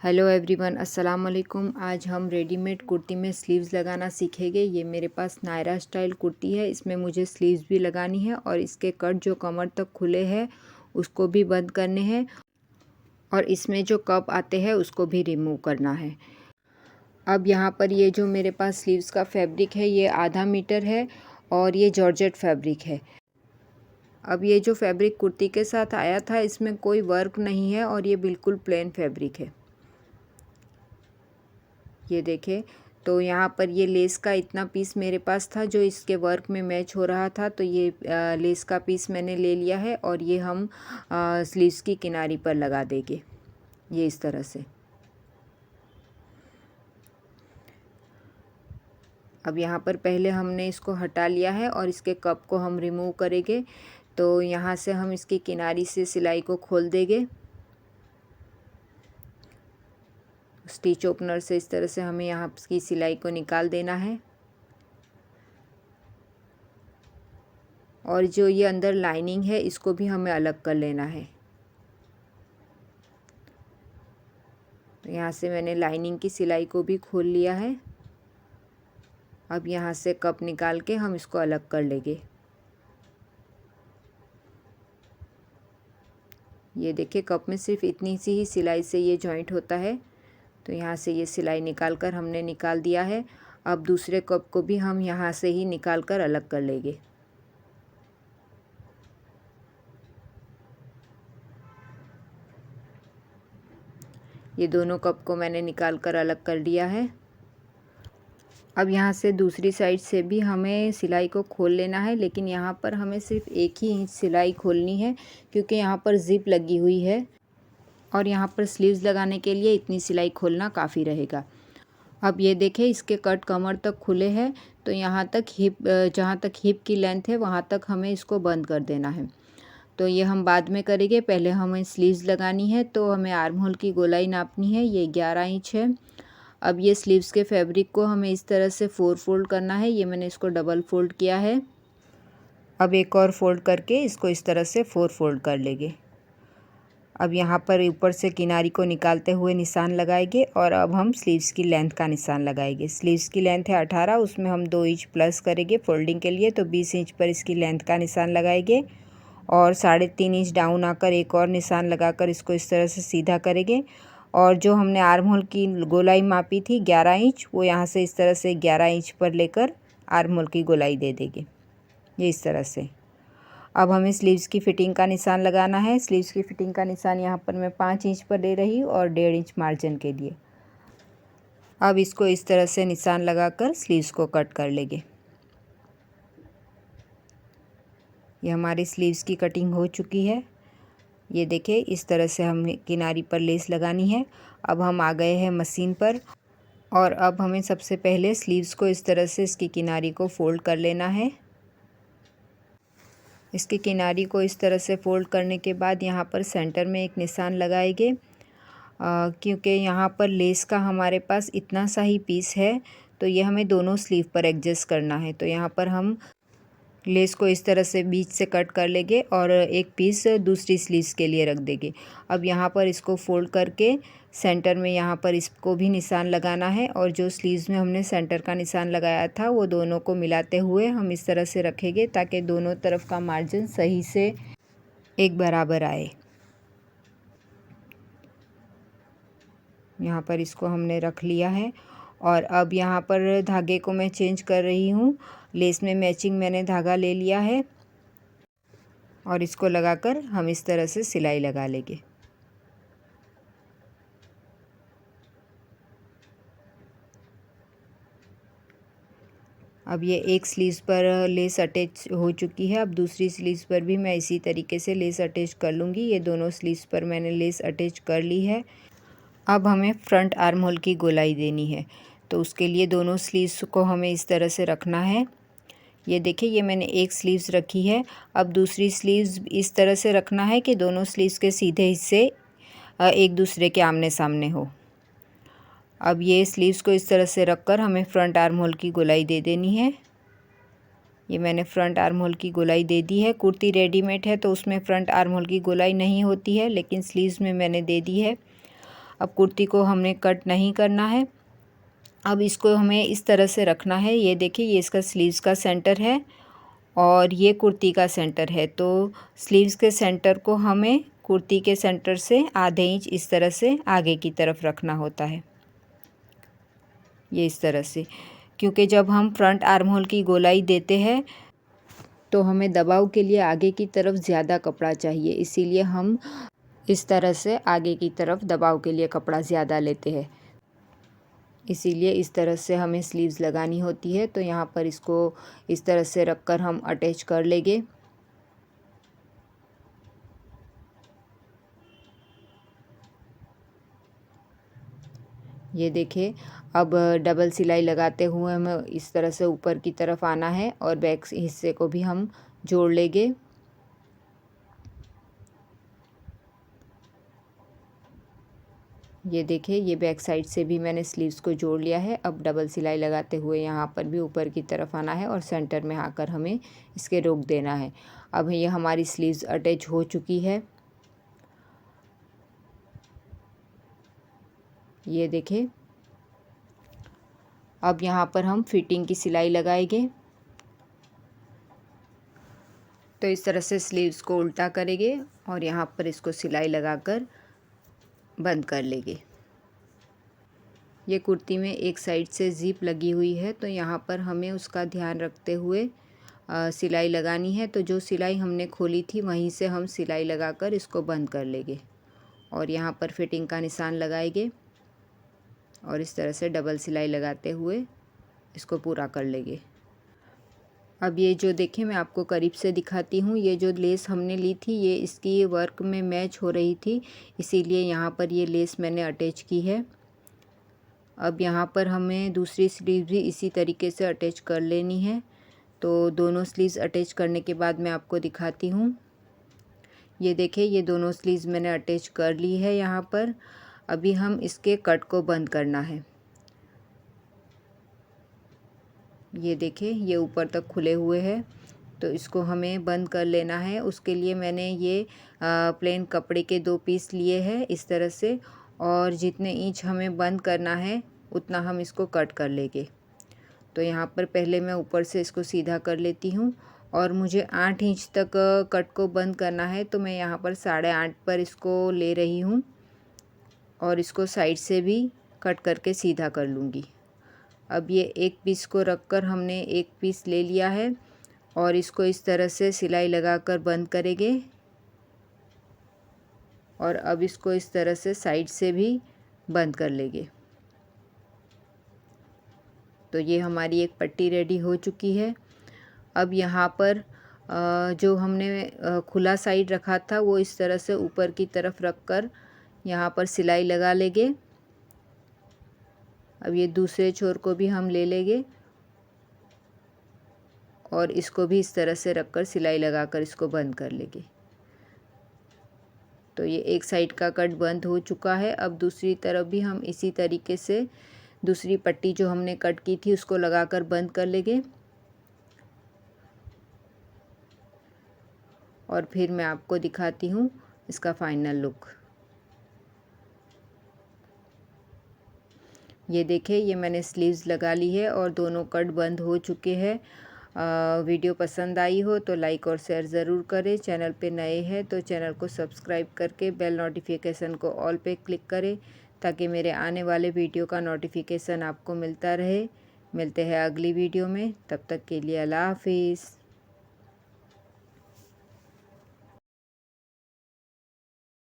Hello everyone, अस्सलाम वालेकुम। आज हम रेडीमेड कुर्ती में स्लीव्स लगाना सीखेंगे। ये मेरे पास नायरा स्टाइल कुर्ती है। इसमें मुझे स्लीव्स भी लगानी है और इसके कट जो कमर तक खुले हैं उसको भी बंद करने हैं और इसमें जो कप आते हैं उसको भी रिमूव करना है। अब यहाँ पर ये जो मेरे पास स्लीव्स का फैब्रिक है ये आधा मीटर है और ये जॉर्जेट फैब्रिक है। अब ये जो फैब्रिक कुर्ती के साथ आया था इसमें कोई वर्क नहीं है और ये बिल्कुल प्लेन फैब्रिक है। ये देखें, तो यहाँ पर ये लेस का इतना पीस मेरे पास था जो इसके वर्क में मैच हो रहा था, तो ये लेस का पीस मैंने ले लिया है और ये हम स्लीव्स की किनारी पर लगा देंगे, ये इस तरह से। अब यहाँ पर पहले हमने इसको हटा लिया है और इसके कप को हम रिमूव करेंगे। तो यहाँ से हम इसकी किनारी से सिलाई को खोल देंगे। स्टिच ओपनर से इस तरह से हमें यहाँ की सिलाई को निकाल देना है और जो ये अंदर लाइनिंग है इसको भी हमें अलग कर लेना है। तो यहाँ से मैंने लाइनिंग की सिलाई को भी खोल लिया है। अब यहाँ से कप निकाल के हम इसको अलग कर लेंगे। ये देखिए, कप में सिर्फ इतनी सी ही सिलाई से ये जॉइंट होता है। तो यहाँ से ये सिलाई निकाल कर हमने निकाल दिया है। अब दूसरे कप को भी हम यहाँ से ही निकाल कर अलग कर लेंगे। ये दोनों कप को मैंने निकाल कर अलग कर लिया है। अब यहाँ से दूसरी साइड से भी हमें सिलाई को खोल लेना है, लेकिन यहाँ पर हमें सिर्फ 1 ही इंच सिलाई खोलनी है क्योंकि यहाँ पर जिप लगी हुई है और यहाँ पर स्लीव्स लगाने के लिए इतनी सिलाई खोलना काफ़ी रहेगा। अब ये देखें, इसके कट कमर तक खुले हैं, तो यहाँ तक हिप, जहाँ तक हिप की लेंथ है वहाँ तक हमें इसको बंद कर देना है। तो ये हम बाद में करेंगे, पहले हमें स्लीव्स लगानी है। तो हमें आर्म होल की गोलाई नापनी है, ये 11 इंच है। अब ये स्लीव्स के फैब्रिक को हमें इस तरह से 4 फोल्ड करना है। ये मैंने इसको डबल फोल्ड किया है। अब एक और फोल्ड करके इसको इस तरह से 4 फोल्ड कर लेंगे। अब यहाँ पर ऊपर से किनारी को निकालते हुए निशान लगाएंगे और अब हम स्लीव्स की लेंथ का निशान लगाएंगे। स्लीव्स की लेंथ है 18, उसमें हम 2 इंच प्लस करेंगे फोल्डिंग के लिए, तो 20 इंच पर इसकी लेंथ का निशान लगाएंगे और 3.5 इंच डाउन आकर एक और निशान लगाकर इसको इस तरह से सीधा करेंगे। और जो हमने आर्म होल की गोलाई मापी थी 11 इंच, वो यहाँ से इस तरह से 11 इंच पर लेकर आर्म होल की गोलाई दे देंगे, ये इस तरह से। अब हमें स्लीव्स की फ़िटिंग का निशान लगाना है। स्लीव्स की फ़िटिंग का निशान यहाँ पर मैं 5 इंच पर ले रही हूँ और 1.5 इंच मार्जिन के लिए। अब इसको इस तरह से निशान लगाकर स्लीव्स को कट कर लेंगे। ये हमारी स्लीव्स की कटिंग हो चुकी है। ये देखिए, इस तरह से हमें किनारी पर लेस लगानी है। अब हम आ गए हैं मशीन पर और अब हमें सबसे पहले स्लीव्स को इस तरह से इसकी किनारी को फ़ोल्ड कर लेना है। इसकी किनारी को इस तरह से फ़ोल्ड करने के बाद यहाँ पर सेंटर में एक निशान लगाएंगे, क्योंकि यहाँ पर लेस का हमारे पास इतना सा ही पीस है, तो ये हमें दोनों स्लीव पर एडजस्ट करना है। तो यहाँ पर हम लेस को इस तरह से बीच से कट कर लेंगे और एक पीस दूसरी स्लीव्स के लिए रख देंगे। अब यहाँ पर इसको फोल्ड करके सेंटर में यहाँ पर इसको भी निशान लगाना है और जो स्लीव्स में हमने सेंटर का निशान लगाया था वो दोनों को मिलाते हुए हम इस तरह से रखेंगे ताकि दोनों तरफ का मार्जिन सही से एक बराबर आए। यहाँ पर इसको हमने रख लिया है और अब यहाँ पर धागे को मैं चेंज कर रही हूँ। लेस में मैचिंग मैंने धागा ले लिया है और इसको लगाकर हम इस तरह से सिलाई लगा लेंगे। अब ये एक स्लीव्स पर लेस अटैच हो चुकी है। अब दूसरी स्लीव्स पर भी मैं इसी तरीके से लेस अटैच कर लूँगी। ये दोनों स्लीव्स पर मैंने लेस अटैच कर ली है। अब हमें फ्रंट आर्म होल की गोलाई देनी है, तो उसके लिए दोनों स्लीव्स को हमें इस तरह से रखना है। ये देखिए, ये मैंने एक स्लीव्स रखी है। अब दूसरी स्लीव्स इस तरह से रखना है कि दोनों स्लीव्स के सीधे हिस्से एक दूसरे के आमने सामने हो। अब ये स्लीव्स को इस तरह से रखकर हमें फ्रंट आर्म होल की गोलाई दे देनी है। ये मैंने फ्रंट आर्म होल की गोलाई दे दी है। कुर्ती रेडीमेड है तो उसमें फ्रंट आर्म होल की गोलाई नहीं होती है, लेकिन स्लीव्स में मैंने दे दी है। अब कुर्ती को हमने कट नहीं करना है। अब इसको हमें इस तरह से रखना है। ये देखिए, ये इसका स्लीव्स का सेंटर है और ये कुर्ती का सेंटर है। तो स्लीव्स के सेंटर को हमें कुर्ती के सेंटर से आधे इंच इस तरह से आगे की तरफ रखना होता है, ये इस तरह से। क्योंकि जब हम फ्रंट आर्म होल की गोलाई देते हैं तो हमें दबाव के लिए आगे की तरफ ज़्यादा कपड़ा चाहिए, इसीलिए हम इस तरह से आगे की तरफ दबाव के लिए कपड़ा ज़्यादा लेते हैं। इसीलिए इस तरह से हमें स्लीव्स लगानी होती है। तो यहाँ पर इसको इस तरह से रखकर हम अटैच कर लेंगे। ये देखिए, अब डबल सिलाई लगाते हुए हमें इस तरह से ऊपर की तरफ आना है और बैक हिस्से को भी हम जोड़ लेंगे। ये देखिए, ये बैक साइड से भी मैंने स्लीव्स को जोड़ लिया है। अब डबल सिलाई लगाते हुए यहाँ पर भी ऊपर की तरफ आना है और सेंटर में आकर हमें इसके रोक देना है। अब ये हमारी स्लीव्स अटैच हो चुकी है। ये देखिए, अब यहाँ पर हम फिटिंग की सिलाई लगाएंगे। तो इस तरह से स्लीव्स को उल्टा करेंगे और यहाँ पर इसको सिलाई लगाकर बंद कर लेंगे। ये कुर्ती में एक साइड से ज़िप लगी हुई है, तो यहाँ पर हमें उसका ध्यान रखते हुए सिलाई लगानी है। तो जो सिलाई हमने खोली थी वहीं से हम सिलाई लगाकर इसको बंद कर लेंगे और यहाँ पर फिटिंग का निशान लगाएंगे और इस तरह से डबल सिलाई लगाते हुए इसको पूरा कर लेंगे। अब ये जो देखिए, मैं आपको करीब से दिखाती हूँ। ये जो लेस हमने ली थी ये इसकी वर्क में मैच हो रही थी, इसीलिए यहाँ पर ये लेस मैंने अटैच की है। अब यहाँ पर हमें दूसरी स्लीव भी इसी तरीके से अटैच कर लेनी है। तो दोनों स्लीव्स अटैच करने के बाद मैं आपको दिखाती हूँ। ये देखिए, ये दोनों स्लीव्स मैंने अटैच कर ली है यहाँ पर। अभी हम इसके कट को बंद करना है। ये देखिए, ये ऊपर तक खुले हुए हैं, तो इसको हमें बंद कर लेना है। उसके लिए मैंने ये प्लेन कपड़े के 2 पीस लिए हैं इस तरह से, और जितने इंच हमें बंद करना है उतना हम इसको कट कर लेंगे। तो यहाँ पर पहले मैं ऊपर से इसको सीधा कर लेती हूँ और मुझे 8 इंच तक कट को बंद करना है, तो मैं यहाँ पर 8.5 पर इसको ले रही हूँ और इसको साइड से भी कट करके सीधा कर लूँगी। अब ये एक पीस को रखकर हमने एक पीस ले लिया है और इसको इस तरह से सिलाई लगाकर बंद करेंगे और अब इसको इस तरह से साइड से भी बंद कर लेंगे। तो ये हमारी एक पट्टी रेडी हो चुकी है। अब यहाँ पर जो हमने खुला साइड रखा था वो इस तरह से ऊपर की तरफ रखकर यहाँ पर सिलाई लगा लेंगे। अब ये दूसरे छोर को भी हम ले लेंगे और इसको भी इस तरह से रखकर सिलाई लगाकर इसको बंद कर लेंगे। तो ये एक साइड का कट बंद हो चुका है। अब दूसरी तरफ भी हम इसी तरीके से दूसरी पट्टी जो हमने कट की थी उसको लगाकर बंद कर लेंगे और फिर मैं आपको दिखाती हूँ इसका फाइनल लुक। ये देखिए, ये मैंने स्लीव्स लगा ली है और दोनों कट बंद हो चुके हैं। वीडियो पसंद आई हो तो लाइक और शेयर ज़रूर करें। चैनल पे नए हैं तो चैनल को सब्सक्राइब करके बेल नोटिफिकेशन को ऑल पे क्लिक करें ताकि मेरे आने वाले वीडियो का नोटिफिकेशन आपको मिलता रहे। मिलते हैं अगली वीडियो में, तब तक के लिए अल्लाह हाफिज़।